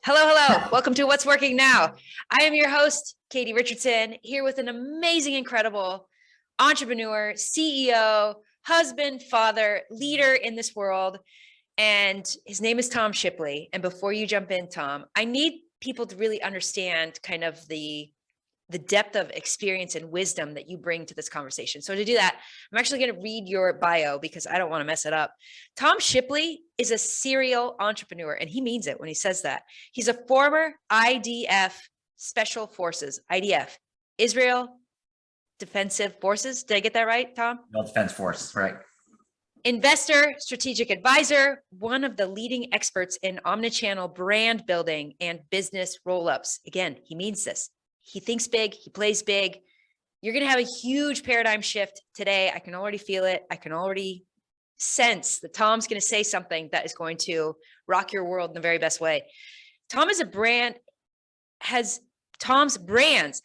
Hello, hello. Welcome to What's Working Now. I am your host, Katie Richardson, here with an amazing, incredible entrepreneur, CEO, husband, father, leader in this world. And his name is Tom Shipley. And before you jump in, Tom, I need people to really understand kind of the depth of experience and wisdom that you bring to this conversation. So to do that, I'm actually going to read your bio because I don't want to mess it up. Tom Shipley is a serial entrepreneur, and he means it when he says that. He's a former IDF Special Forces, IDF, Israel Defensive Forces. Did I get that right, Tom? No, Defense Force, right. Investor, strategic advisor, one of the leading experts in omnichannel brand building and business roll-ups. Again, he means this. He thinks big, he plays big. You're going to have a huge paradigm shift today. I can already feel it. I can already sense that Tom's going to say something that is going to rock your world in the very best way. Tom's brands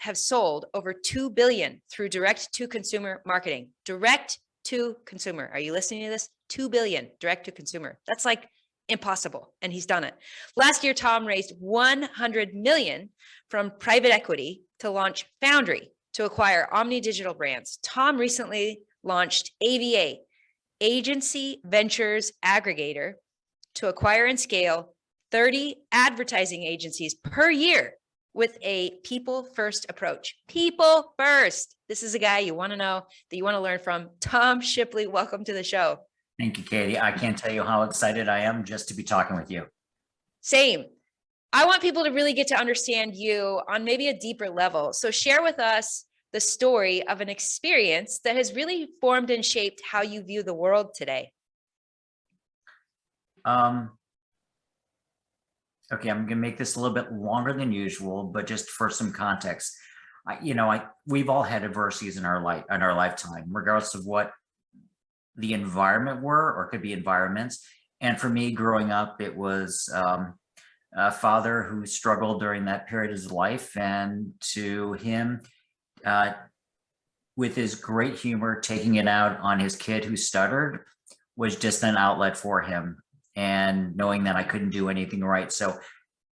have sold over 2 billion through direct to consumer marketing. Direct to consumer. Are you listening to this? 2 billion direct to consumer. That's like impossible. And he's done it. Last year, Tom raised 100 million from private equity to launch Foundry to acquire omni-digital brands. Tom recently launched AVA, Agency Ventures Aggregator, to acquire and scale 30 advertising agencies per year with a people first approach. People first. This is a guy you want to know, that you want to learn from. Tom Shipley, welcome to the show. Thank you, Katie. I can't tell you how excited I am just to be talking with you. Same. I want people to really get to understand you on maybe a deeper level. So share with us the story of an experience that has really formed and shaped how you view the world today. Okay, I'm going to make this a little bit longer than usual, but just for some context, we've all had adversities in our lifetime, regardless of what the environment were, or it could be environments. And for me, growing up, it was a father who struggled during that period of his life, and to him, with his great humor, taking it out on his kid who stuttered was just an outlet for him, and knowing that I couldn't do anything right. So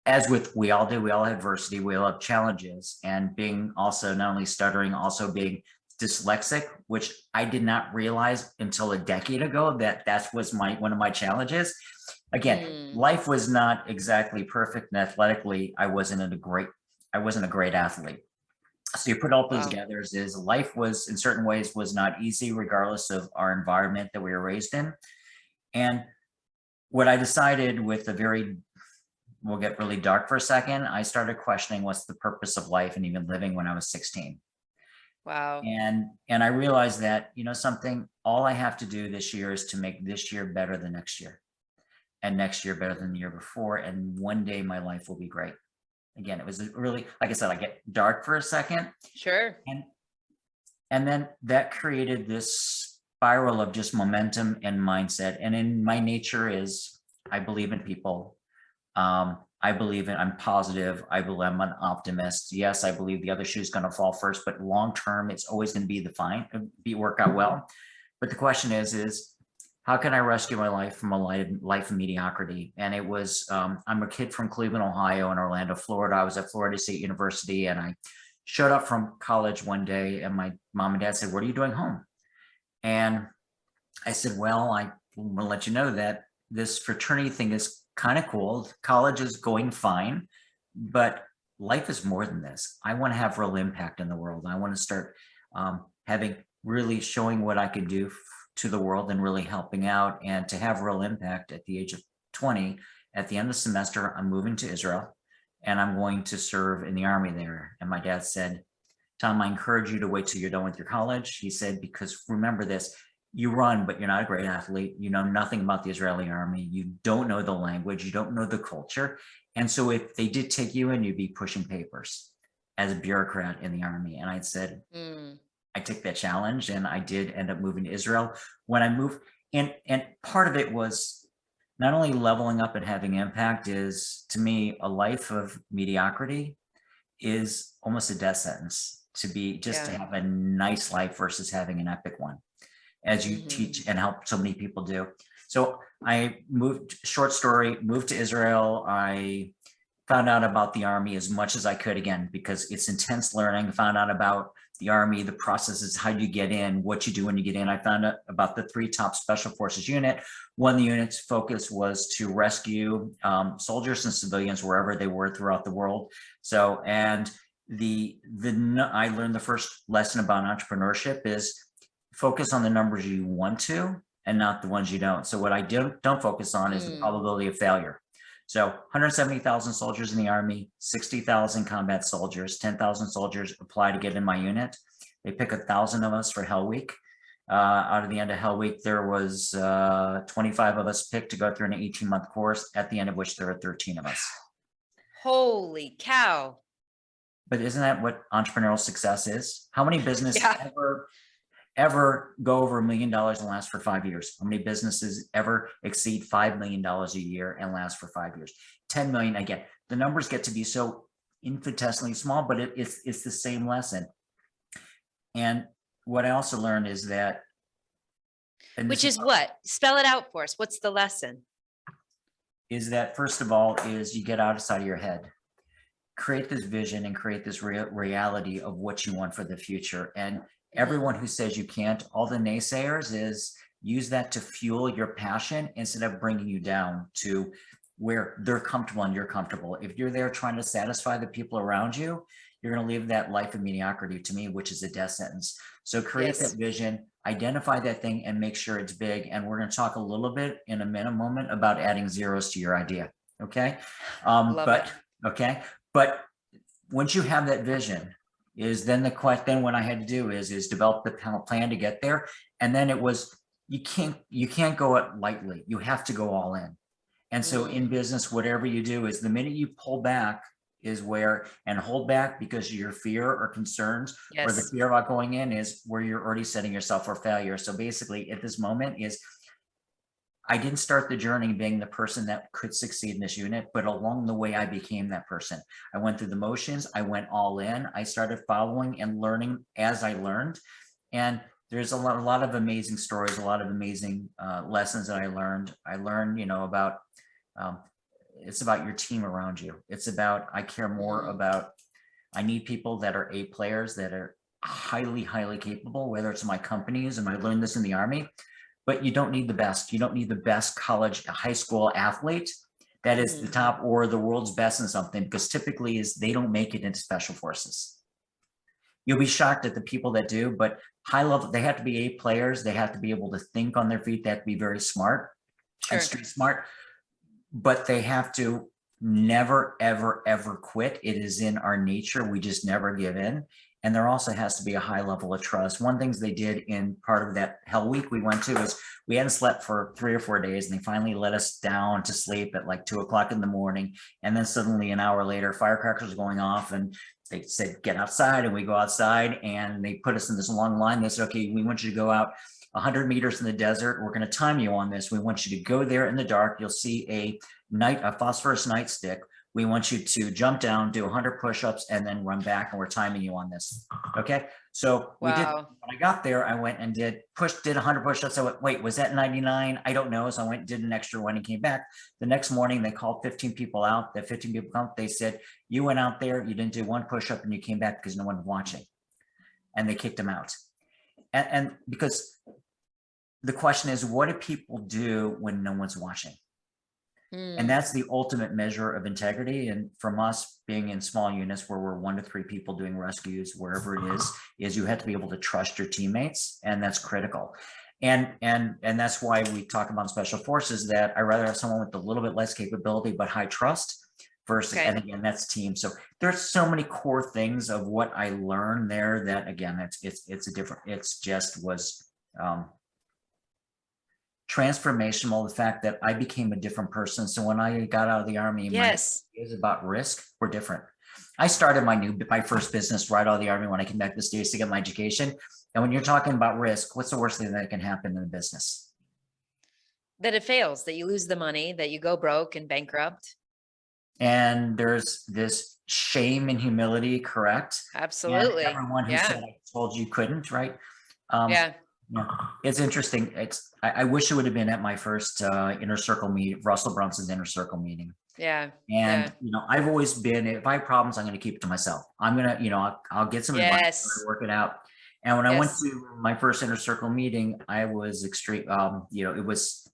as with we all do, we all have adversity, we all have challenges, and being also not only stuttering, also being dyslexic, which I did not realize until a decade ago that was one of my challenges. Again, life was not exactly perfect, and athletically, I wasn't a great athlete. So you put all those together, is life was in certain ways was not easy, regardless of our environment that we were raised in. And what I decided with we'll get really dark for a second, I started questioning what's the purpose of life and even living when I was 16. Wow. And I realized that, something, all I have to do this year is to make this year better than next year, and next year better than the year before. And one day my life will be great. Again, it was really, like I said, I get dark for a second. Sure. And then that created this spiral of just momentum and mindset. And in my nature is, I believe in people. I'm positive. I believe I'm an optimist. Yes, I believe the other shoe is going to fall first, but long term, it's always going to work out well. But the question is how can I rescue my life from a life of mediocrity? And it was, I'm a kid from Cleveland, Ohio, and Orlando, Florida. I was at Florida State University, and I showed up from college one day, and my mom and dad said, "What are you doing home?" And I said, "Well, I want to let you know that this fraternity thing is kind of cool. College is going fine, but life is more than this. I want to have real impact in the world. I want to start really showing what I could do to the world and really helping out, and to have real impact." At the age of 20, at the end of the semester, I'm moving to Israel, and I'm going to serve in the army there. And my dad said, "Tom, I encourage you to wait till you're done with your college." He said, "Because remember this, you run, but you're not a great athlete. You know nothing about the Israeli army. You don't know the language. You don't know the culture. And so if they did take you in, you'd be pushing papers as a bureaucrat in the army." And I said, I took that challenge, and I did end up moving to Israel. When I moved, and part of it was not only leveling up and having impact, is to me, a life of mediocrity is almost a death sentence, to have a nice life versus having an epic one, as you teach and help so many people do. So I moved to Israel. I found out about the Army as much as I could, again, because it's intense learning. Found out about the Army, the processes, how you get in, what you do when you get in. I found out about the 3 top special forces unit. One of the unit's focus was to rescue soldiers and civilians wherever they were throughout the world. So, and I learned the first lesson about entrepreneurship is focus on the numbers you want to and not the ones you don't. So what I don't focus on is the probability of failure. So 170,000 soldiers in the Army, 60,000 combat soldiers, 10,000 soldiers apply to get in my unit. They pick 1,000 of us for Hell Week. Out of the end of Hell Week, there was 25 of us picked to go through an 18-month course, at the end of which there are 13 of us. Holy cow. But isn't that what entrepreneurial success is? How many businesses ever go over $1 million and last for 5 years? How many businesses ever exceed $5 million a year and last for 5 years? 10 million, again, the numbers get to be so infinitesimally small, but it's the same lesson. And what I also learned is that, which is what? Spell it out for us. What's the lesson? Is that, first of all, is you get outside of your head, create this vision and create this reality of what you want for the future. And everyone who says you can't, all the naysayers, is use that to fuel your passion instead of bringing you down to where they're comfortable and you're comfortable. If you're there trying to satisfy the people around you, you're going to live that life of mediocrity, to me, which is a death sentence. So create that vision, identify that thing, and make sure it's big. And we're going to talk a little bit in a moment about adding zeros to your idea. Okay. But once you have that vision, is then the question, what I had to do is develop the plan to get there. And then it was, you can't go it lightly. You have to go all in. And so in business, whatever you do, is the minute you pull back is where, and hold back because of your fear or concerns, or the fear about going in, is where you're already setting yourself for failure. So basically at this moment is, I didn't start the journey being the person that could succeed in this unit, but along the way, I became that person. I went through the motions. I went all in. I started following and learning as I learned. And there's a lot of amazing stories, a lot of amazing lessons that I learned. I learned, about, it's about your team around you. It's about, I care more about, I need people that are A players, that are highly, highly capable, whether it's my companies, and I learned this in the Army. But you don't need the best. You don't need the best college, high school athlete that is the top or the world's best in something, because typically they don't make it into special forces. You'll be shocked at the people that do, but high level, they have to be A players. They have to be able to think on their feet. They have to be very smart and street smart, but they have to never, ever, ever quit. It is in our nature. We just never give in. And there also has to be a high level of trust. One of the things they did in part of that Hell Week we went to is we hadn't slept for 3 or 4 days, and they finally let us down to sleep at like 2 o'clock in the morning. And then suddenly an hour later, firecrackers were going off, and they said, get outside. And we go outside, and they put us in this long line. They said, okay, we want you to go out 100 meters in the desert. We're going to time you on this. We want you to go there in the dark. You'll see a phosphorus nightstick. We want you to jump down, do 100 push-ups, and then run back, and we're timing you on this. Okay. So we did, when I got there, I went and did 100 push-ups. I went, wait, was that 99? I don't know. So I went and did an extra one and came back. The next morning, they called 15 people out. The 15 people come, they said, you went out there, you didn't do 1 push-up, and you came back because no one was watching. And they kicked them out. And because the question is, what do people do when no one's watching? And that's the ultimate measure of integrity. And from us being in small units where we're 1 to 3 people doing rescues, wherever it is you have to be able to trust your teammates, and that's critical. And that's why we talk about special forces, that I rather have someone with a little bit less capability but high trust versus, and again, that's team. So there's so many core things of what I learned there that, again, it's a different, it's just was transformational. The fact that I became a different person. So when I got out of the Army, my ideas about risk were different. I started my first business right out of the Army when I came back to the States to get my education. And when you're talking about risk, what's the worst thing that can happen in a business? That it fails, that you lose the money, that you go broke and bankrupt. And there's this shame and humility, correct? Absolutely. And everyone who said, I told you couldn't, right? It's interesting. I wish it would have been at my first inner circle meeting, Russell Brunson's inner circle meeting. Yeah. And, Yeah. I've always been, if I have problems, I'm going to keep it to myself. I'm going to, I'll get some advice, try to Yes. work it out. And when I went Yes. to my first inner circle meeting, I was extreme, it was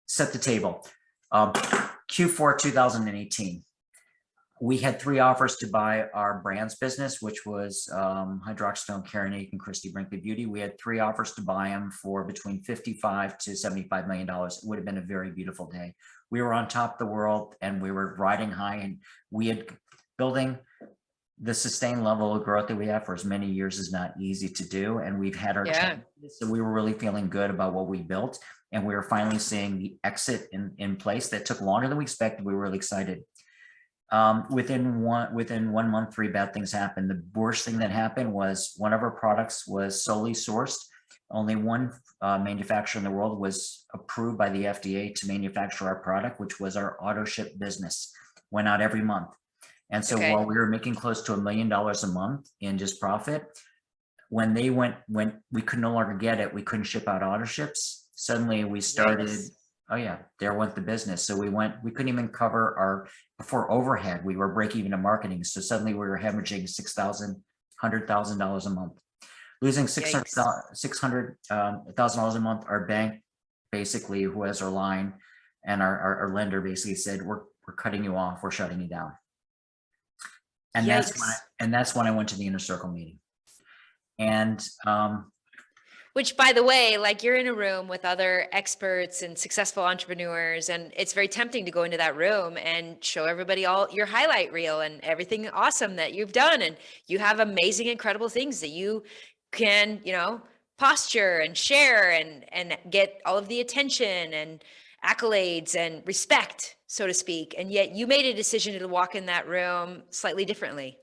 set the table. Q4 2018. We had 3 offers to buy our brands business, which was Hydroxytone, Carinate, and Christy Brinkley Beauty. We had 3 offers to buy them for between $55 to $75 million. It would have been a very beautiful day. We were on top of the world and we were riding high, and we had building the sustained level of growth that we have for as many years is not easy to do. And we've had our Yeah. challenges, so we were really feeling good about what we built. And we were finally seeing the exit in place. That took longer than we expected. We were really excited. Within 1 month, 3 bad things happened. The worst thing that happened was one of our products was solely sourced. Only one manufacturer in the world was approved by the FDA to manufacture our product, which was our auto ship business. Went out every month. And so while Okay. we were making close to $1 million a month in just profit, when we could no longer get it, we couldn't ship out auto ships. Suddenly we started, Yikes. oh yeah, there went the business. So we couldn't even cover our, before overhead, we were break even to marketing. So suddenly we were hemorrhaging $100,000 a month, losing Yikes. $600,000 a month. Our bank, basically, who has our line, and our lender basically said, we're cutting you off, we're shutting you down. And Yikes. that's when I went to the inner circle meeting. And Which, by the way, like, you're in a room with other experts and successful entrepreneurs, and it's very tempting to go into that room and show everybody all your highlight reel and everything awesome that you've done. And you have amazing, incredible things that you can, posture and share and get all of the attention and accolades and respect, so to speak. And yet you made a decision to walk in that room slightly differently.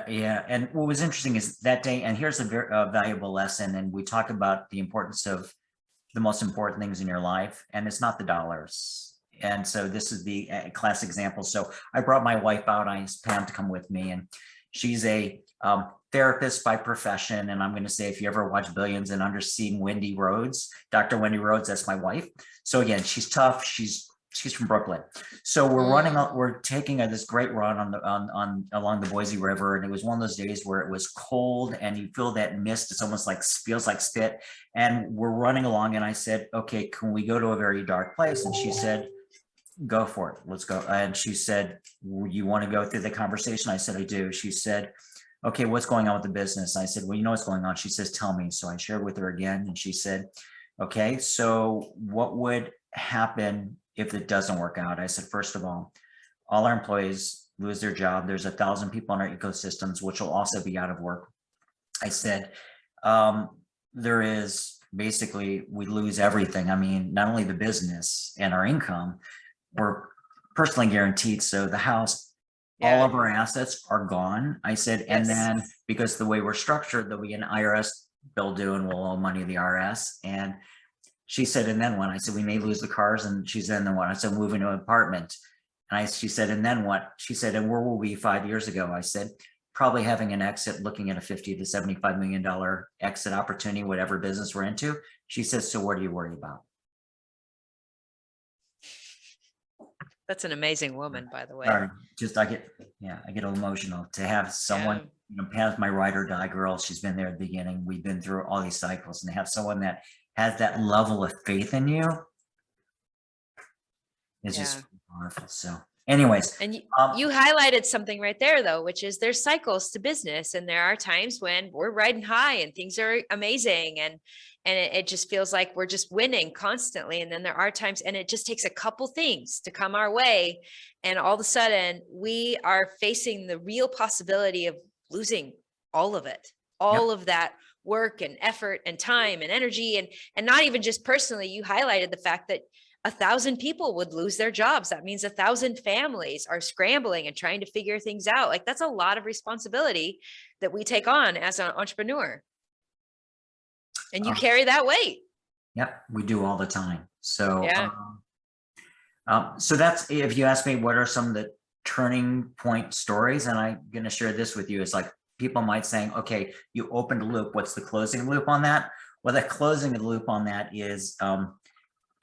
yeah, and what was interesting is that day, and here's a very valuable lesson, and we talk about the importance of the most important things in your life, and it's not the dollars. And so this is the classic example. So I brought my wife out. I asked Pam to come with me, and she's a therapist by profession. And I'm going to say, if you ever watch Billions and Underseen Wendy Rhodes, Dr. Wendy Rhodes, that's my wife. So again, she's tough. She's from Brooklyn. So we're taking this great run on along the Boise River. And it was one of those days where it was cold and you feel that mist. It's almost like, feels like spit. And we're running along. And I said, okay, can we go to a very dark place? And she said, go for it. Let's go. And she said, you want to go through the conversation? I said, I do. She said, okay, what's going on with the business? I said, well, you know what's going on. She says, tell me. So I shared with her again. And she said, okay, so what would happen if it doesn't work out? I said, first of all our employees lose their job. There's 1,000 people in our ecosystems, which will also be out of work. I said, there is basically, we lose everything. I mean, not only the business and our income, we're personally guaranteed. So the house, all of our assets are gone. I said, and then because the way we're structured, there'll be an IRS bill due and we'll owe money to the IRS. And she said, and then what? I said, we may lose the cars. And she said, and then what? I said, moving to an apartment. And she said, and then what? She said, and where will we 5 years ago? I said, probably having an exit, looking at a $50 to $75 million exit opportunity, whatever business we're into. She says, so what are you worried about? That's an amazing woman, by the way. Sorry, just I get a little emotional to have someone, Pam's my ride or die girl. She's been there at the beginning. We've been through all these cycles, and to have someone that has that level of faith in you is just powerful. So anyways. And you highlighted something right there, though, which is there's cycles to business, and there are times when we're riding high and things are amazing, and it just feels like we're just winning constantly. And then there are times, and it just takes a couple things to come our way, and all of a sudden we are facing the real possibility of losing all of it, all of that work and effort and time and energy, and not even just personally. You highlighted the fact that 1,000 people would lose their jobs. That means 1,000 families are scrambling and trying to figure things out. Like, that's a lot of responsibility that we take on as an entrepreneur. And you carry that weight. Yep, we do all the time. So, so that's, if you ask me, what are some of the turning point stories? And I'm going to share this with you. It's like, people might say, okay, you opened a loop. What's the closing loop on that? Well, the closing loop on that is,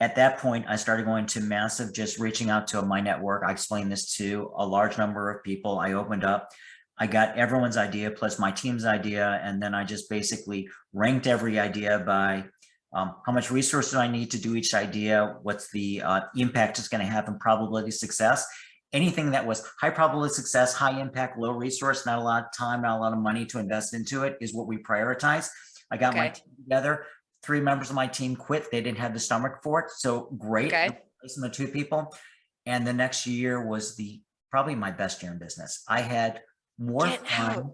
at that point, I started going to massive, just reaching out to my network. I explained this to a large number of people. I opened up, I got everyone's idea plus my team's idea. And then I just basically ranked every idea by how much resources I need to do each idea, what's the impact it's going to have and probability of success. Anything that was high probability of success, high impact, low resource, not a lot of time, not a lot of money to invest into it is what we prioritize. I got my team together. 3 members of my team quit. They didn't have the stomach for it. So great. Replacing the 2 people. And the next year was probably my best year in business. I had more fun.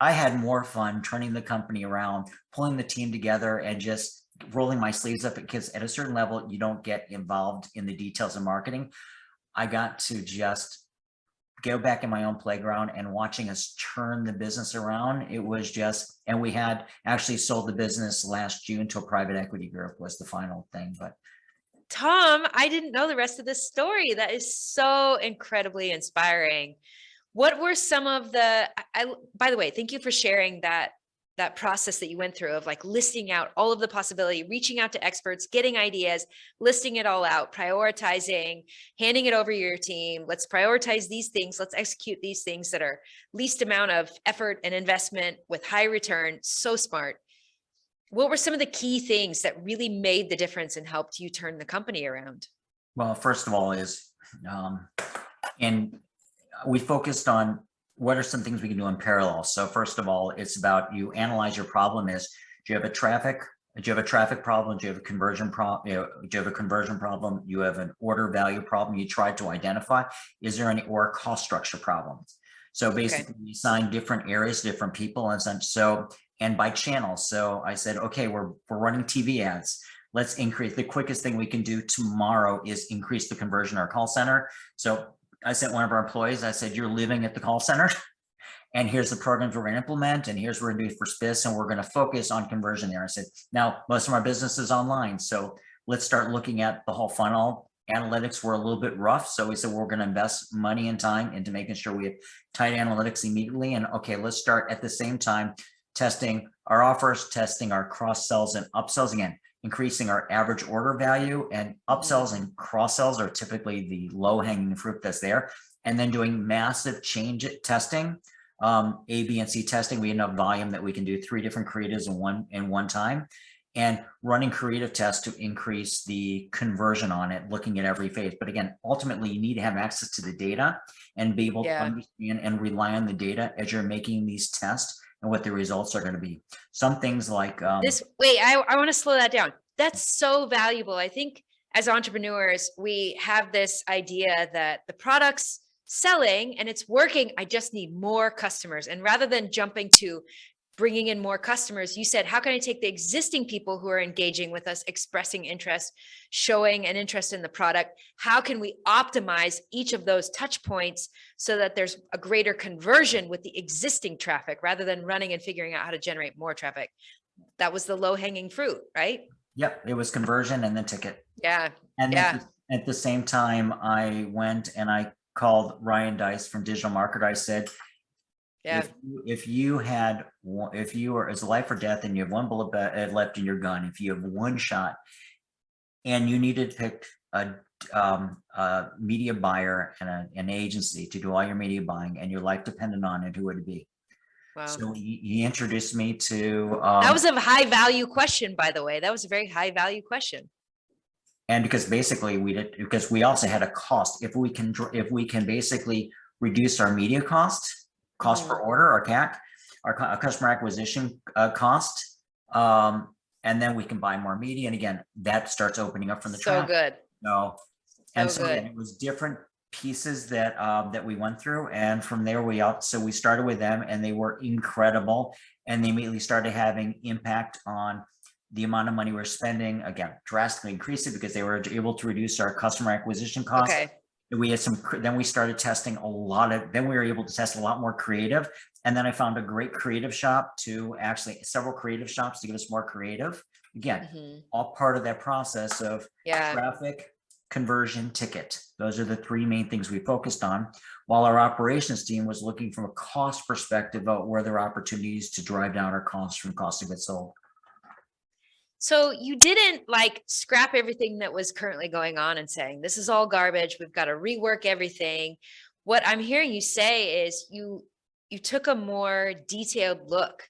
I had more fun turning the company around, pulling the team together and just rolling my sleeves up, because at a certain level, you don't get involved in the details of marketing. I got to just go back in my own playground and watching us turn the business around. It was just, and we had actually sold the business last June to a private equity group was the final thing. But Tom, I didn't know the rest of this story. That is so incredibly inspiring. What were some of the, by the way, thank you for sharing that process that you went through of like listing out all of the possibility, reaching out to experts, getting ideas, listing it all out, prioritizing, handing it over to your team. Let's prioritize these things. Let's execute these things that are least amount of effort and investment with high return. So smart. What were some of the key things that really made the difference and helped you turn the company around? Well, first of all is, and we focused on what are some things we can do in parallel. So first of all, it's about you analyze your problem is, do you have a traffic problem? Do you have a conversion problem? Do you have a conversion problem? You have an order value problem you try to identify. Is there any, or cost structure problems? So basically we assign different areas, different people and such. So, and by channel. So I said, okay, we're running TV ads. Let's increase, the quickest thing we can do tomorrow is increase the conversion in our call center. So I sent one of our employees, I said, you're living at the call center and here's the programs we're going to implement and here's what we're going to do for SPIS and we're going to focus on conversion there. I said, now most of our business is online. So let's start looking at the whole funnel. Analytics were a little bit rough. So we said, we're going to invest money and time into making sure we have tight analytics immediately. And okay, let's start at the same time testing our offers, testing our cross sells and upsells. Again, increasing our average order value, and upsells and cross sells are typically the low hanging fruit that's there. And then doing massive change testing, A, B, and C testing. We have enough volume that we can do 3 different creatives in one time, and running creative tests to increase the conversion on it, looking at every phase. But again, ultimately you need to have access to the data and be able to understand and rely on the data as you're making these tests and what the results are going to be. Some things like I want to slow that down. That's so valuable. I think as entrepreneurs, we have this idea that the product's selling and it's working. I just need more customers. And rather than jumping to bringing in more customers, you said, how can I take the existing people who are engaging with us, expressing interest, showing an interest in the product? How can we optimize each of those touch points so that there's a greater conversion with the existing traffic rather than running and figuring out how to generate more traffic? That was the low hanging fruit, right? Yep, it was conversion and then ticket. Yeah. And at the same time, I went and I called Ryan Dice from Digital Marketer. I said, if you were as life or death and you have one bullet left in your gun, if you have one shot and you needed to pick a media buyer and an agency to do all your media buying and your life depended on it, who would it be? Wow. So he introduced me to that was a high value question, by the way. That was a very high value question. And because basically because we also had a cost. If we can basically reduce our media cost per order, our CAC, our customer acquisition cost, and then we can buy more media. And again, that starts opening up from the traffic. So good. No, and so again, it was different pieces that we went through, and from there so we started with them, and they were incredible, and they immediately started having impact on the amount of money we're spending. Again, drastically increased it because they were able to reduce our customer acquisition costs. Okay. We had then we started testing then we were able to test a lot more creative. And then I found a great creative shop several creative shops to give us more creative. Again, all part of that process of traffic, conversion, ticket. Those are the 3 main things we focused on, while our operations team was looking from a cost perspective about where there are opportunities to drive down our costs from cost of goods sold. So you didn't like scrap everything that was currently going on and saying, this is all garbage. We've got to rework everything. What I'm hearing you say is you took a more detailed look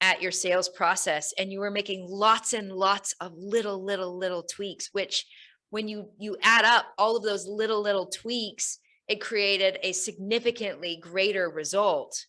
at your sales process and you were making lots and lots of little tweaks, which when you add up all of those little tweaks, it created a significantly greater result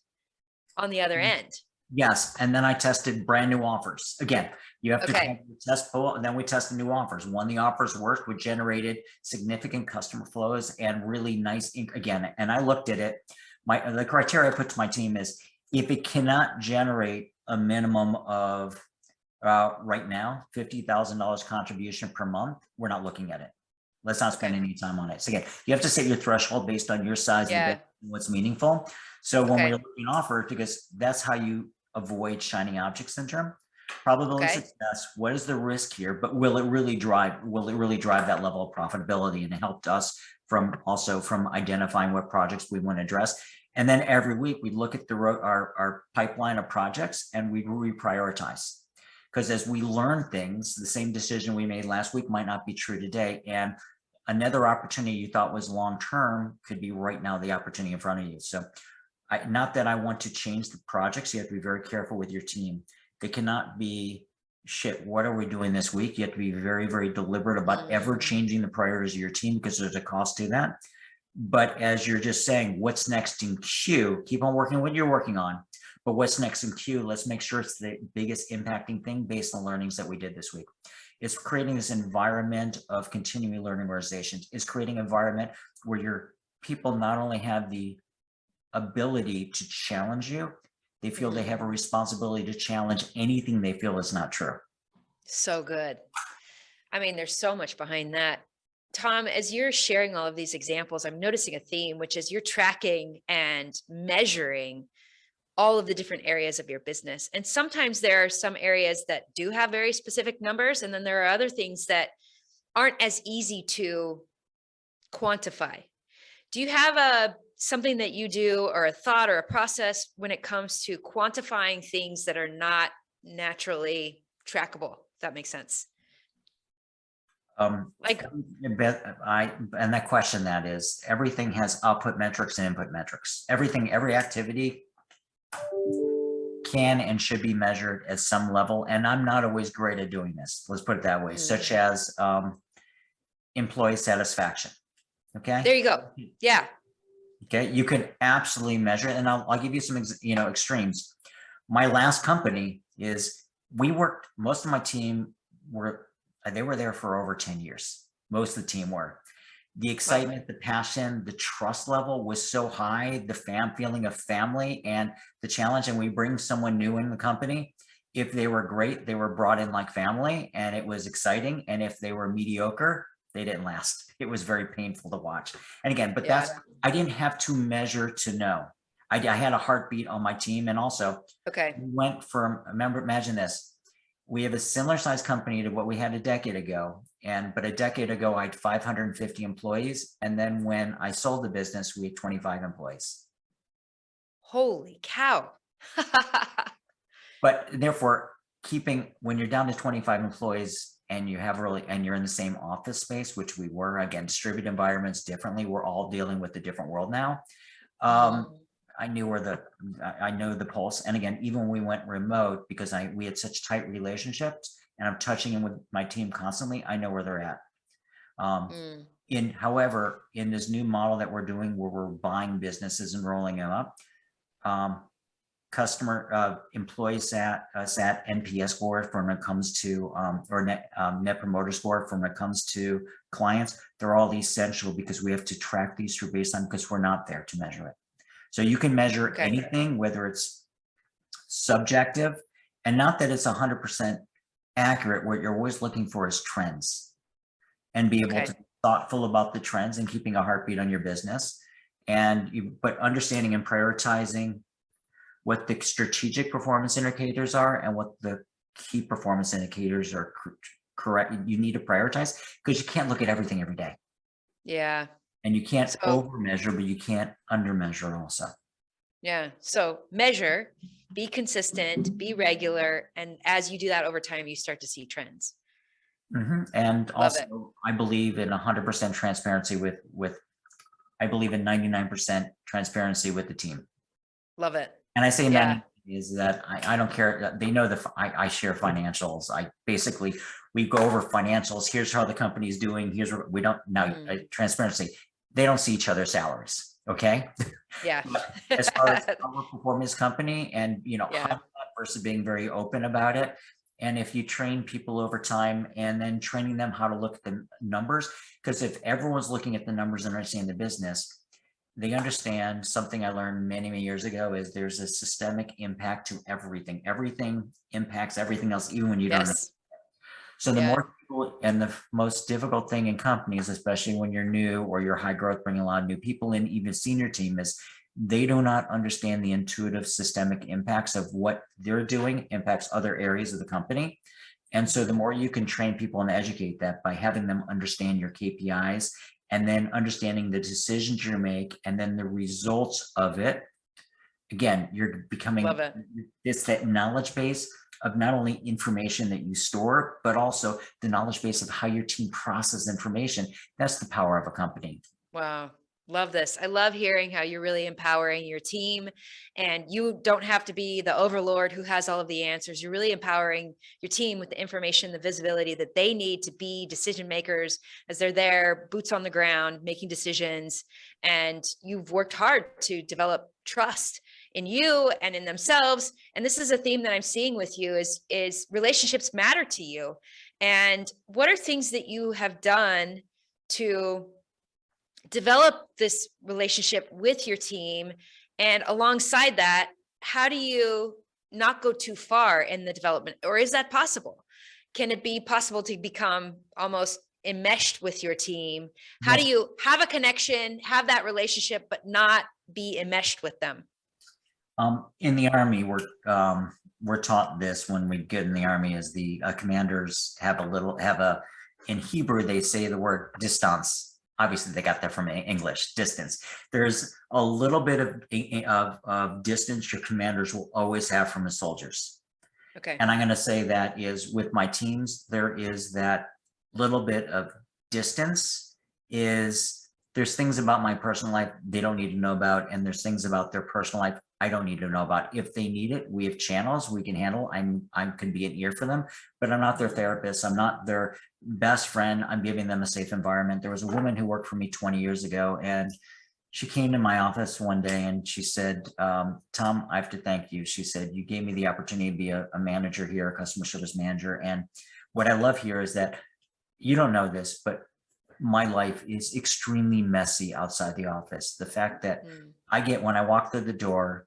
on the other end. Yes, and then I tested brand new offers. Again, you have to Okay. test pool, and then we tested new offers. When the offers worked, we generated significant customer flows and really nice again. And I looked at it. The criteria I put to my team is if it cannot generate a minimum of right now $50,000 contribution per month, we're not looking at it. Let's not spend any time on it. So again, you have to set your threshold based on your size of the business and what's meaningful. So when we're looking at offers, because that's how you avoid shiny object syndrome. Probability of success, what is the risk here, but will it really drive that level of profitability? And it helped us from identifying what projects we want to address. And then every week we look at our pipeline of projects and we reprioritize. Because as we learn things, the same decision we made last week might not be true today. And another opportunity you thought was long-term could be right now the opportunity in front of you. So not that I want to change the projects. You have to be very careful with your team. They cannot be, shit, what are we doing this week? You have to be very, very deliberate about ever changing the priorities of your team because there's a cost to that. But as you're just saying, what's next in queue, keep on working what you're working on. But what's next in queue, let's make sure it's the biggest impacting thing based on learnings that we did this week. It's creating this environment of continuing learning organizations. It's creating an environment where your people not only have the ability to challenge you, they feel they have a responsibility to challenge anything they feel is not true. So good. I mean, there's so much behind that. Tom, as you're sharing all of these examples, I'm noticing a theme, which is you're tracking and measuring all of the different areas of your business. And sometimes there are some areas that do have very specific numbers. And then there are other things that aren't as easy to quantify. Do you have something that you do or a thought or a process when it comes to quantifying things that are not naturally trackable? If that makes sense. Like and that question that is, everything has output metrics and input metrics. Every activity can and should be measured at some level. And I'm not always great at doing this. Let's put it that way, such as employee satisfaction. Okay. There you go. Yeah. Okay. You can absolutely measure it. And I'll give you some, extremes. My last company is most of my team were there for over 10 years. Most of the team were. The excitement, the passion, the trust level was so high, the feeling of family and the challenge. And we bring someone new in the company. If they were great, they were brought in like family and it was exciting. And if they were mediocre, they didn't last. It was very painful to watch. And again, but I didn't have to measure to know. I had a heartbeat on my team. And also we went from, imagine this. We have a similar size company to what we had a decade ago. But a decade ago, I had 550 employees. And then when I sold the business, we had 25 employees. Holy cow. But therefore, when you're down to 25 employees and you're in the same office space, which we were, again, distributed environments differently, we're all dealing with a different world now. I know the pulse. And again, even when we went remote, because we had such tight relationships and I'm touching in with my team constantly, I know where they're at. However, in this new model that we're doing where we're buying businesses and rolling them up, employee sat NPS score when it comes to, or net promoter score when it comes to clients, they're all essential because we have to track these through baseline because we're not there to measure it. So you can measure anything, whether it's subjective and not that it's 100% accurate. What you're always looking for is trends and be able to be thoughtful about the trends and keeping a heartbeat on your business. But understanding and prioritizing what the strategic performance indicators are and what the key performance indicators are correct. You need to prioritize because you can't look at everything every day. Yeah. And you can't over measure, but you can't under measure also. Yeah. So measure, be consistent, be regular. And as you do that over time, you start to see trends. And Love it. also, I believe in 100% transparency I believe in 99% transparency with the team. Love it. And I say Yeah. 90 is that I don't care. They know that I share financials. I basically, we go over financials. Here's how the company is doing. Here's what we don't now transparency. They don't see each other's salaries. Okay. Yeah. But as far as how we're performing as company and, Yeah. versus being very open about it. And if you train people over time and then training them how to look at the numbers, because if everyone's looking at the numbers and understanding the business, they understand something I learned many, many years ago is there's a systemic impact to everything. Everything impacts everything else, even when you don't know. Yes. So the Yeah. more people, and the most difficult thing in companies, especially when you're new or you're high growth, bringing a lot of new people in, even senior team, is they do not understand the intuitive systemic impacts of what they're doing impacts other areas of the company. And so the more you can train people and educate that by having them understand your KPIs and then understanding the decisions you make and then the results of it, again, you're becoming, Love it. it's that knowledge base of not only information that you store, but also the knowledge base of how your team processes information. That's the power of a company. Wow. Love this. I love hearing how you're really empowering your team and you don't have to be the overlord who has all of the answers. You're really empowering your team with the information, the visibility that they need to be decision makers as they're there, boots on the ground, making decisions. And you've worked hard to develop trust in you and in themselves. And this is a theme that I'm seeing with you is relationships matter to you. And what are things that you have done to develop this relationship with your team? And alongside that, how do you not go too far in the development? Or is that possible? Can it be possible to become almost enmeshed with your team? How do Yes. you have a connection, have that relationship, but not be enmeshed with them? In the Army, we're taught this when we get in the Army is the commanders in Hebrew, they say the word distance. Obviously they got that from English, distance. There's a little bit of distance your commanders will always have from the soldiers. Okay. And I'm going to say that is with my teams, there is that little bit of distance is there's things about my personal life they don't need to know about. And there's things about their personal life I don't need to know about. If they need it, we have channels we can handle. I can be an ear for them, but I'm not their therapist. I'm not their best friend. I'm giving them a safe environment. There was a woman who worked for me 20 years ago, and she came to my office one day and she said, Tom, I have to thank you. She said, you gave me the opportunity to be a manager here, a customer service manager. And what I love here is that you don't know this, but my life is extremely messy outside the office. The fact that when I walk through the door,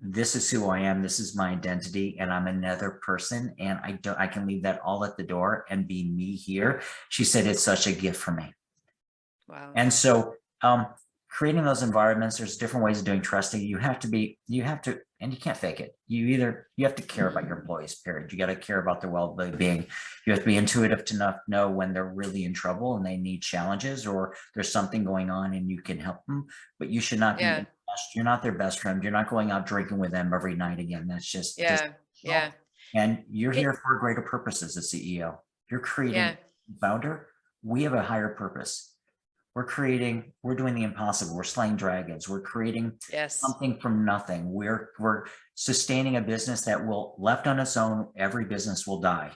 this is who I am. This is my identity, and I'm another person. And I can leave that all at the door and be me here. She said, it's such a gift for me. Wow. And so, creating those environments, there's different ways of doing trusting. You have to, and you can't fake it. You have to care about your employees, period. You got to care about their well-being. You have to be intuitive to know when they're really in trouble and they need challenges or there's something going on and you can help them, but you should not be, you're not their best friend. You're not going out drinking with them every night again. That's just, Yeah. and you're here for a greater purpose as a CEO. You're creating founder. We have a higher purpose. We're doing the impossible. We're slaying dragons. We're creating something from nothing. We're sustaining a business that will, left on its own, every business will die.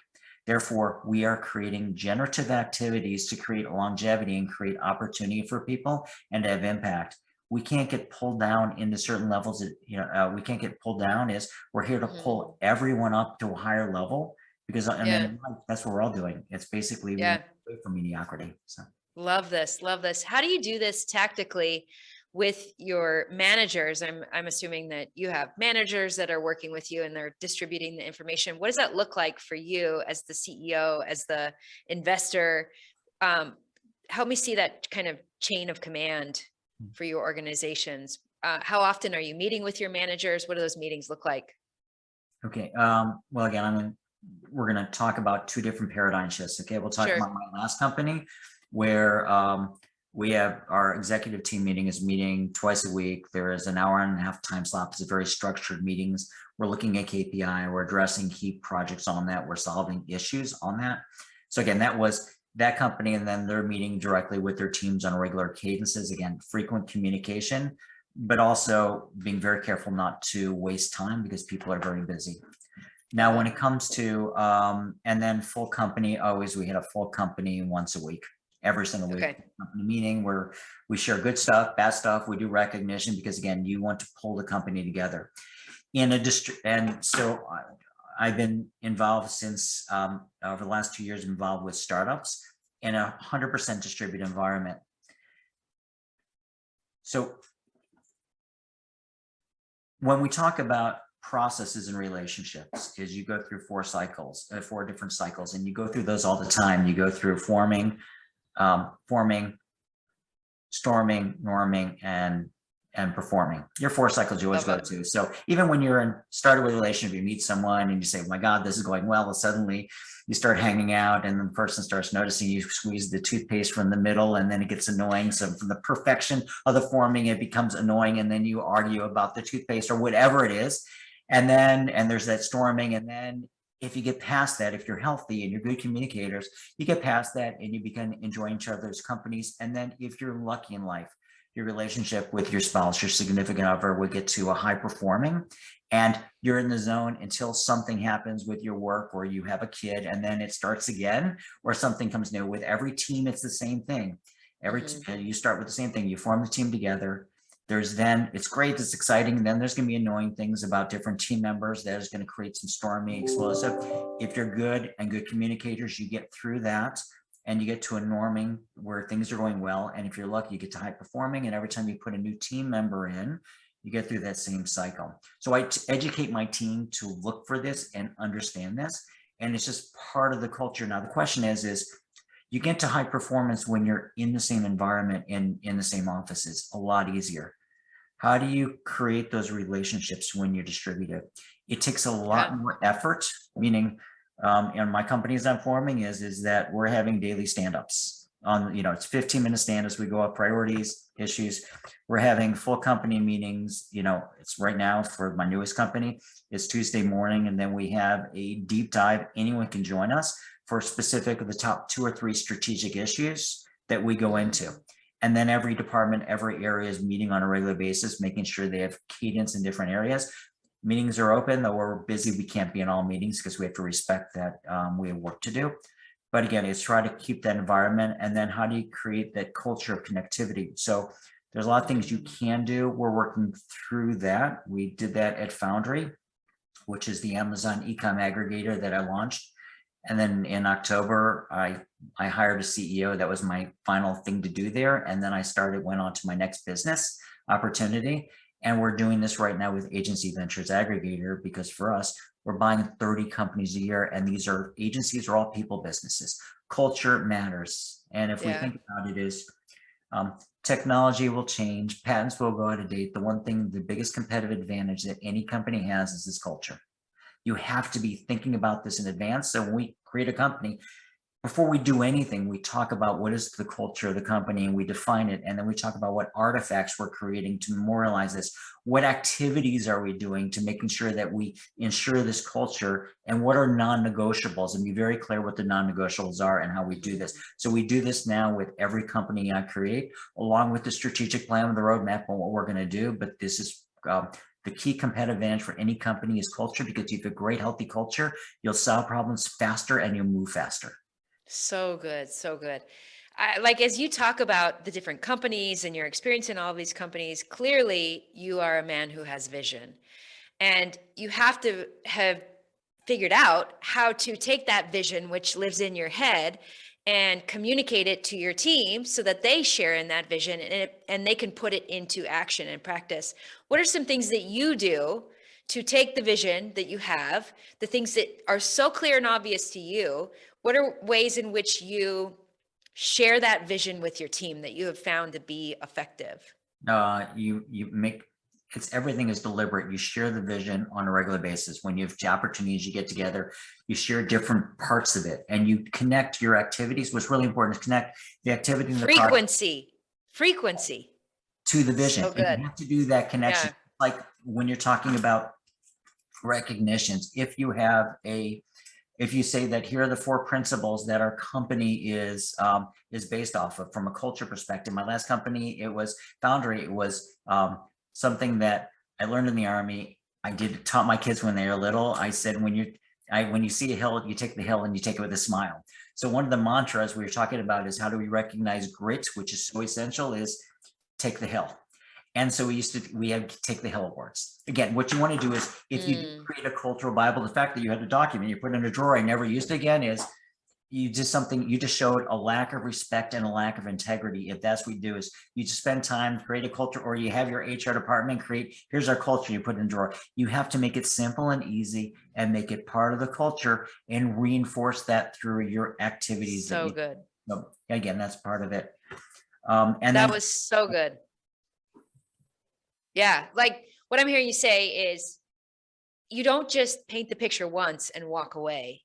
Therefore, we are creating generative activities to create longevity and create opportunity for people and to have impact. We can't get pulled down into certain levels. We can't get pulled down. We're here to pull everyone up to a higher level because then that's what we're all doing. It's basically away from mediocrity. So. Love this. Love this. How do you do this tactically with your managers? I'm assuming that you have managers that are working with you and they're distributing the information. What does that look like for you as the CEO, as the investor? Help me see that kind of chain of command for your organizations. How often are you meeting with your managers? What do those meetings look like? Okay. Well, again, we're going to talk about two different paradigm shifts. Okay. We'll talk about my last company where We have our executive team meeting is meeting twice a week. There is an hour and a half time slot. It's a very structured meetings. We're looking at KPI. We're addressing key projects on that. We're solving issues on that. So again, that was that company, and then they're meeting directly with their teams on regular cadences. Again, frequent communication, but also being very careful not to waste time because people are very busy. Now, when it comes to, and then full company, always we had a full company once a week, every single week. Okay. Company meeting where we share good stuff, bad stuff. We do recognition because again, you want to pull the company together in a district. And so I've been involved since over the last 2 years, involved with startups in 100% distributed environment. So when we talk about processes and relationships, is you go through 4 different cycles, and you go through those all the time. You go through forming, storming, norming, and performing. Your 4 cycles you always go to. So even when you're started with a relationship, you meet someone and you say, oh my God, this is going well. And suddenly you start hanging out and the person starts noticing you squeeze the toothpaste from the middle and then it gets annoying. So from the perfection of the forming, it becomes annoying. And then you argue about the toothpaste or whatever it is. And there's that storming. And then if you get past that, if you're healthy and you're good communicators, you get past that and you begin enjoying each other's companies. And then if you're lucky in life, your relationship with your spouse, your significant other will get to a high performing, and you're in the zone until something happens with your work or you have a kid and then it starts again or something comes new. With every team, it's the same thing. You start with the same thing. You form the team together. It's great, it's exciting. And then there's going to be annoying things about different team members that is going to create some stormy, explosive. If you're good communicators, you get through that and you get to a norming where things are going well. And if you're lucky, you get to high performing. And every time you put a new team member in, you get through that same cycle. So I educate my team to look for this and understand this. And it's just part of the culture. Now, the question is you get to high performance when you're in the same environment, in the same offices, a lot easier. How do you create those relationships when you're distributed? It takes a lot more effort, meaning, and my companies I'm forming is that we're having daily stand-ups on, it's 15-minute stand-ups. We go up priorities, issues. We're having full company meetings. It's right now for my newest company, it's Tuesday morning. And then we have a deep dive. Anyone can join us for specific of the top 2 or 3 strategic issues that we go into. And then every department, every area is meeting on a regular basis, making sure they have cadence in different areas. Meetings are open, though we're busy. We can't be in all meetings because we have to respect that we have work to do. But again, it's try to keep that environment. And then how do you create that culture of connectivity? So there's a lot of things you can do. We're working through that. We did that at Foundry, which is the Amazon e-com aggregator that I launched. And then in October, I hired a CEO. That was my final thing to do there. And then I went on to my next business opportunity. And we're doing this right now with Agency Ventures Aggregator, because for us, we're buying 30 companies a year. And these agencies are all people businesses. Culture matters. And if we think about it is, technology will change, patents will go out of date. The biggest competitive advantage that any company has is this culture. You have to be thinking about this in advance. So when we create a company, before we do anything, we talk about what is the culture of the company and we define it. And then we talk about what artifacts we're creating to memorialize this. What activities are we doing to making sure that we ensure this culture, and what are non-negotiables, and be very clear what the non-negotiables are and how we do this. So we do this now with every company I create, along with the strategic plan with the roadmap on what we're going to do. But this is the key competitive advantage for any company is culture, because if you have a great, healthy culture, you'll solve problems faster and you'll move faster. So good. So good. As you talk about the different companies and your experience in all of these companies, clearly you are a man who has vision, and you have to have figured out how to take that vision, which lives in your head, and communicate it to your team so that they share in that vision and they can put it into action and practice. What are some things that you do to take the vision that you have, the things that are so clear and obvious to you? What are ways in which you share that vision with your team that you have found to be effective? Everything is deliberate. You share the vision on a regular basis. When you have opportunities, you get together, you share different parts of it, and you connect your activities. What's really important is connect the activity and the frequency. Frequency. to the vision. So And good. you have to do that connection. Yeah. Like when you're talking about recognitions, if you say that here are the 4 principles that our company is based off of from a culture perspective. My last company, it was Foundry. It was something that I learned in the Army. Taught my kids when they were little. I said, when you see a hill, you take the hill and you take it with a smile. So one of the mantras we were talking about is how do we recognize grit, which is so essential, is take the hill. And so we had to take the hill awards. Again, what you want to do is, if you do create a cultural Bible, the fact that you had a document, you put it in a drawer, I never used it again, is you just showed a lack of respect and a lack of integrity. If that's what you do, is you just spend time, create a culture, or you have your HR department here's our culture, you put it in a drawer. You have to make it simple and easy and make it part of the culture and reinforce that through your activities. So good. So again, that's part of it. And that was so good. Yeah. Like what I'm hearing you say is you don't just paint the picture once and walk away.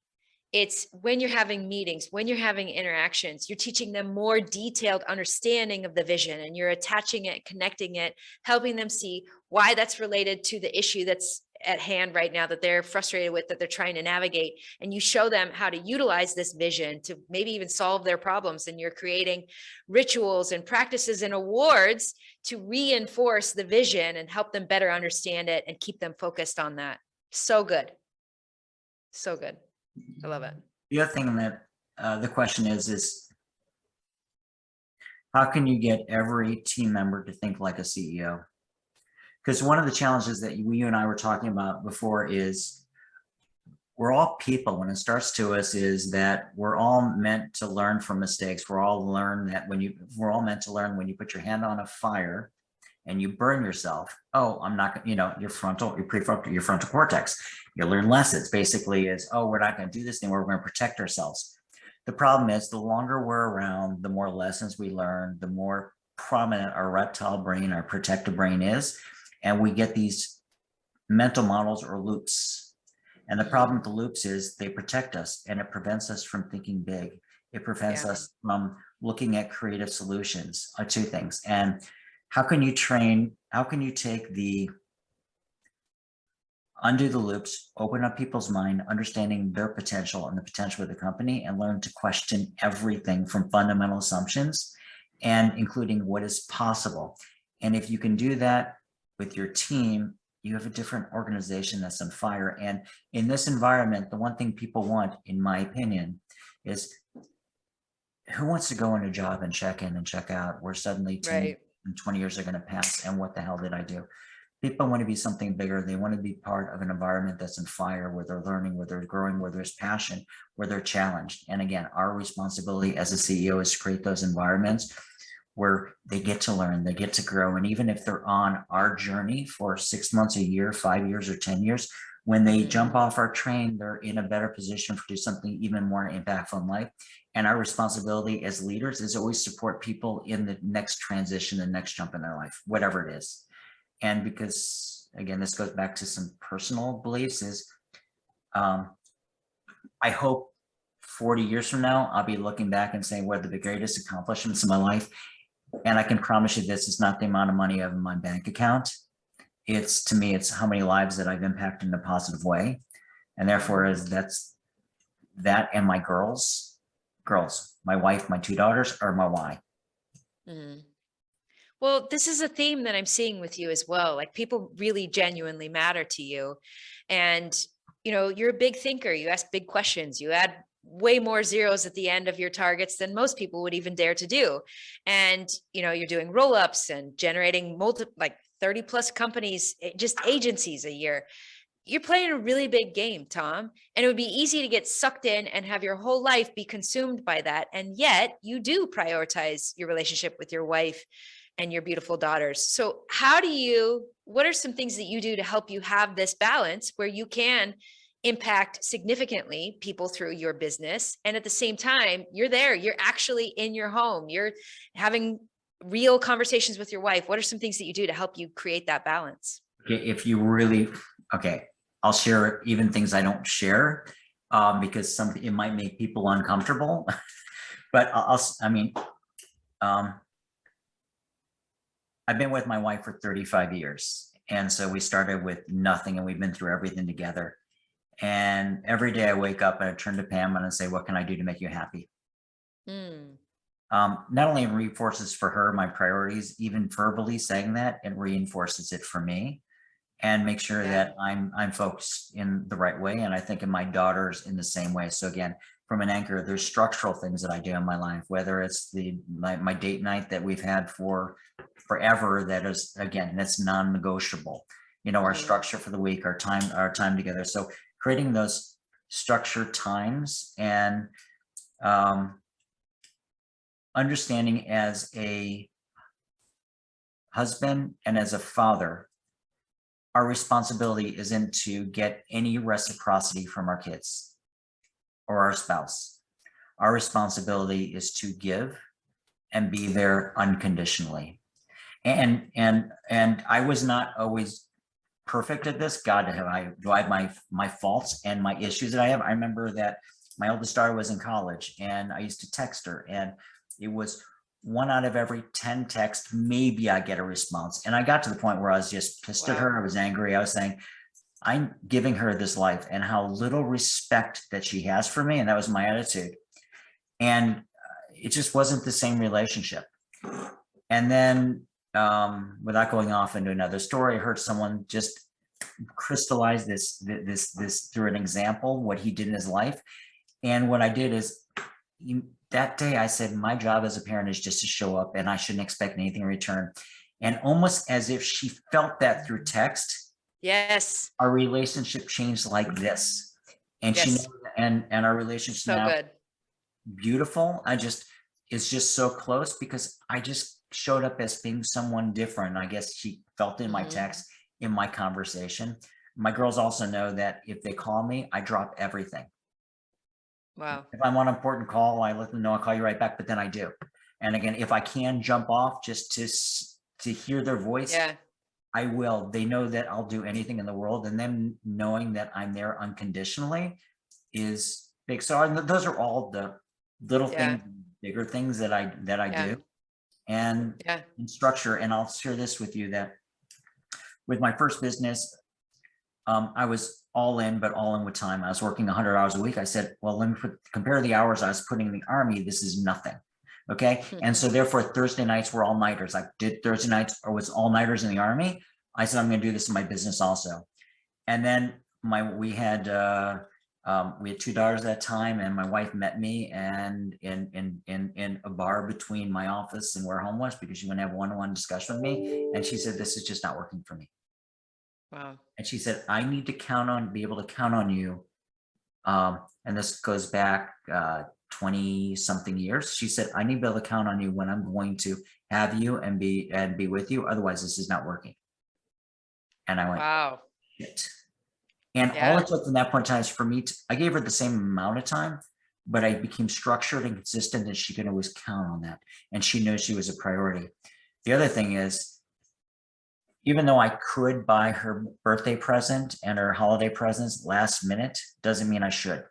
It's when you're having meetings, when you're having interactions, you're teaching them more detailed understanding of the vision, and you're attaching it, connecting it, helping them see why that's related to the issue that's at hand right now that they're frustrated with, that they're trying to navigate. And you show them how to utilize this vision to maybe even solve their problems. And you're creating rituals and practices and awards to reinforce the vision and help them better understand it and keep them focused on that. So good. So good. I love it. The other thing that the question is how can you get every team member to think like a CEO? Because one of the challenges that you and I were talking about before is we're all people. When it starts to us, is that we're all meant to learn from mistakes. We're all meant to learn when you put your hand on a fire and you burn yourself. Oh, I'm not, your frontal cortex. You learn lessons. Basically is, oh, we're not going to do this anymore. We're going to protect ourselves. The problem is the longer we're around, the more lessons we learn, the more prominent our reptile brain, our protective brain is. And we get these mental models or loops. And the problem with the loops is they protect us, and it prevents us from thinking big. It prevents us from looking at creative solutions to things. And how can you take undo the loops, open up people's mind, understanding their potential and the potential of the company, and learn to question everything from fundamental assumptions and including what is possible. And if you can do that with your team, you have a different organization that's on fire. And in this environment, the one thing people want, in my opinion, is who wants to go in a job and check in and check out where suddenly 10 and 20 years are going to pass, and what the hell did I do? People want to be something bigger. They want to be part of an environment that's on fire, where they're learning, where they're growing, where there's passion, where they're challenged. And again, our responsibility as a CEO is to create those environments where they get to learn, they get to grow. And even if they're on our journey for 6 months, a year, 5 years, or 10 years, when they jump off our train, they're in a better position to do something even more impactful in life. And our responsibility as leaders is always support people in the next transition, the next jump in their life, whatever it is. And because, again, this goes back to some personal beliefs, is I hope 40 years from now, I'll be looking back and saying, what are the greatest accomplishments in my life? And I can promise you this is not the amount of money I have in my bank account. To me, it's how many lives that I've impacted in a positive way. And therefore, that's that, and my girls, my wife, my 2 daughters are my why. Well, this is a theme that I'm seeing with you as well. Like, people really genuinely matter to you. And, you're a big thinker. You ask big questions. You add way more zeros at the end of your targets than most people would even dare to do. And, you're doing roll-ups and generating 30 plus companies, just agencies a year. You're playing a really big game, Tom, and it would be easy to get sucked in and have your whole life be consumed by that. And yet you do prioritize your relationship with your wife and your beautiful daughters. So what are some things that you do to help you have this balance where you can impact significantly people through your business, and at the same time, you're actually in your home, you're having real conversations with your wife? What are some things that you do to help you create that balance? I'll share even things I don't share because it might make people uncomfortable. But I've been with my wife for 35 years. And so we started with nothing and we've been through everything together. And every day I wake up and I turn to Pam and I say, what can I do to make you happy? Mm. Not only reinforces for her my priorities, even verbally saying that, it reinforces it for me and make sure Yeah. that I'm focused in the right way. And I think in my daughters in the same way. So again, from an anchor, there's structural things that I do in my life, whether it's my date night that we've had for forever, that is, again, that's non-negotiable. Our structure for the week, our time together. So creating those structured times and understanding as a husband and as a father, our responsibility isn't to get any reciprocity from our kids or our spouse. Our responsibility is to give and be there unconditionally. And I was not always perfect at this. God, do I have my faults and my issues that I have. I remember that my oldest daughter was in college and I used to text her, and it was 1 out of every 10 texts, maybe I get a response. And I got to the point where I was just pissed at her. I was angry. I was saying, I'm giving her this life and how little respect that she has for me. And that was my attitude. And it just wasn't the same relationship. And then without going off into another story, I heard someone just crystallize this through an example, what he did in his life. And what I did is that day I said, my job as a parent is just to show up and I shouldn't expect anything in return. And almost as if she felt that through text. Yes. Our relationship changed like this. And she knows, and our relationship so now good. Beautiful. It's just so close because I just showed up as being someone different. I guess she felt in my text, in my conversation. My girls also know that if they call me, I drop everything. Wow. If I'm on an important call, I let them know I'll call you right back, but then I do. And again, if I can jump off just to hear their voice, I will. They know that I'll do anything in the world, and them knowing that I'm there unconditionally is big. So those are all the little things, bigger things that I do, and in structure. And I'll share this with you that with my first business, I was all in, but all in with time. I was working 100 hours a week. I said, well, let me compare the hours I was putting in the Army. This is nothing. Okay. And so therefore Thursday nights were all nighters. I did Thursday nights or was all nighters in the Army. I said, I'm going to do this in my business also. And then we had 2 daughters at that time, and my wife met me and in a bar between my office and where home was, because she went to have one-on-one discussion with me. And she said, this is just not working for me. Wow. And she said, I need to be able to count on you. And this goes back 20 something years. She said, I need to be able to count on you when I'm going to have you and be with you. Otherwise, this is not working. And I went, wow, shit. And all it took from that point in time is for me I gave her the same amount of time, but I became structured and consistent, and she could always count on that. And she knows she was a priority. The other thing is, even though I could buy her birthday present and her holiday presents last minute, doesn't mean I should.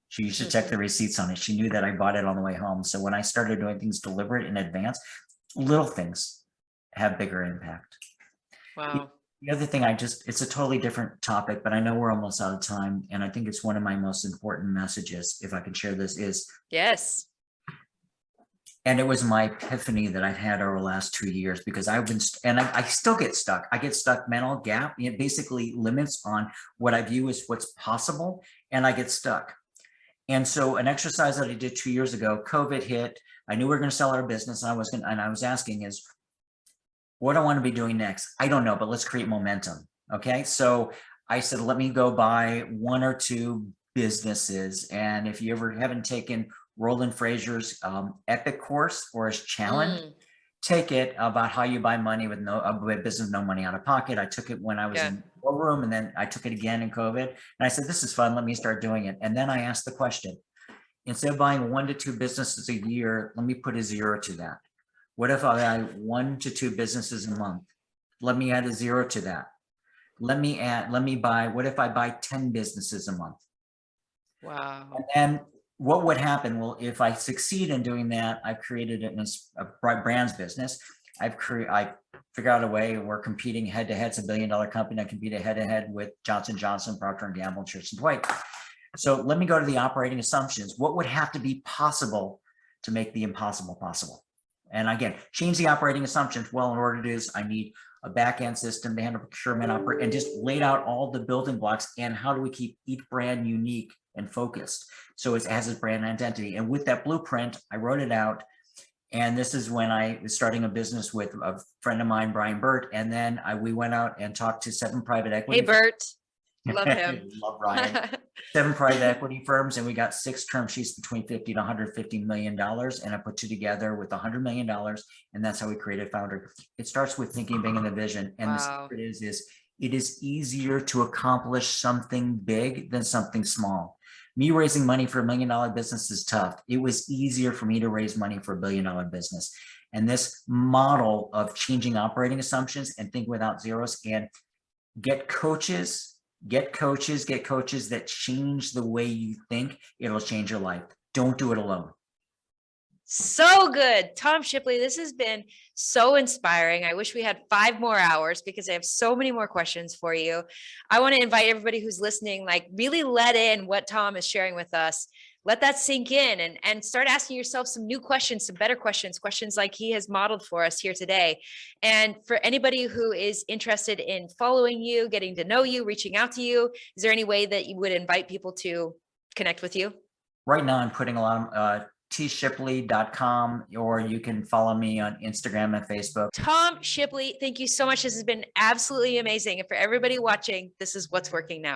She used to check the receipts on it. She knew that I bought it on the way home. So when I started doing things deliberate in advance, little things have bigger impact. Wow. The other thing, it's a totally different topic, but I know we're almost out of time. And I think it's one of my most important messages, if I can share this, is yes. And it was my epiphany that I've had over the last 2 years, because I've been, and I still get stuck. I get stuck, mental gap. It basically limits on what I view as what's possible, and I get stuck. And so an exercise that I did 2 years ago, COVID hit. I knew we were going to sell our business. And I was asking is, what do I want to be doing next? I don't know, but let's create momentum. Okay. So I said, let me go buy 1 or 2 businesses. And if you ever haven't taken Roland Fraser's epic course or his challenge, take it about how you buy money with business, no money out of pocket. I took it when I was in the room, and then I took it again in COVID. And I said, this is fun. Let me start doing it. And then I asked the question, instead of buying 1 to 2 businesses a year, let me put a 0 to that. What if I buy 1 to 2 businesses a month? Let me add a 0 to that. What if I buy 10 businesses a month? Wow. And then what would happen? Well, if I succeed in doing that, I've created a brands business. I figured out a way. We're competing head to head. It's $1 billion company. I compete head to head with Johnson Johnson, Procter & Gamble, and Church & Dwight. So let me go to the operating assumptions. What would have to be possible to make the impossible possible? And again, change the operating assumptions. Well, in order to do this, I need a back-end system to handle procurement, and just laid out all the building blocks and how do we keep each brand unique and focused so it has its brand identity. And with that blueprint, I wrote it out. And this is when I was starting a business with a friend of mine, Brian Burt. And then we went out and talked to 7 private equity. Hey, Bert. Love him. Love Brian. 7 private equity firms, and we got 6 term sheets between $50 to $150 million. And I put 2 together with $100 million, and that's how we created Founder. It starts with thinking big in the vision, and the secret is it is easier to accomplish something big than something small. Me raising money for $1 million business is tough. It was easier for me to raise money for $1 billion business. And this model of changing operating assumptions and think without zeros, and get coaches that change the way you think. It'll change your life. Don't do it alone. So good. Tom Shipley, this has been so inspiring. I wish we had 5 more hours because I have so many more questions for you. I want to invite everybody who's listening, like, really let in what Tom is sharing with us. Let that sink in and start asking yourself some new questions, some better questions like he has modeled for us here today. And for anybody who is interested in following you, getting to know you, reaching out to you, is there any way that you would invite people to connect with you? Right now, I'm putting a lot of tshipley.com, or you can follow me on Instagram and Facebook. Tom Shipley, thank you so much. This has been absolutely amazing. And for everybody watching, this is what's working now.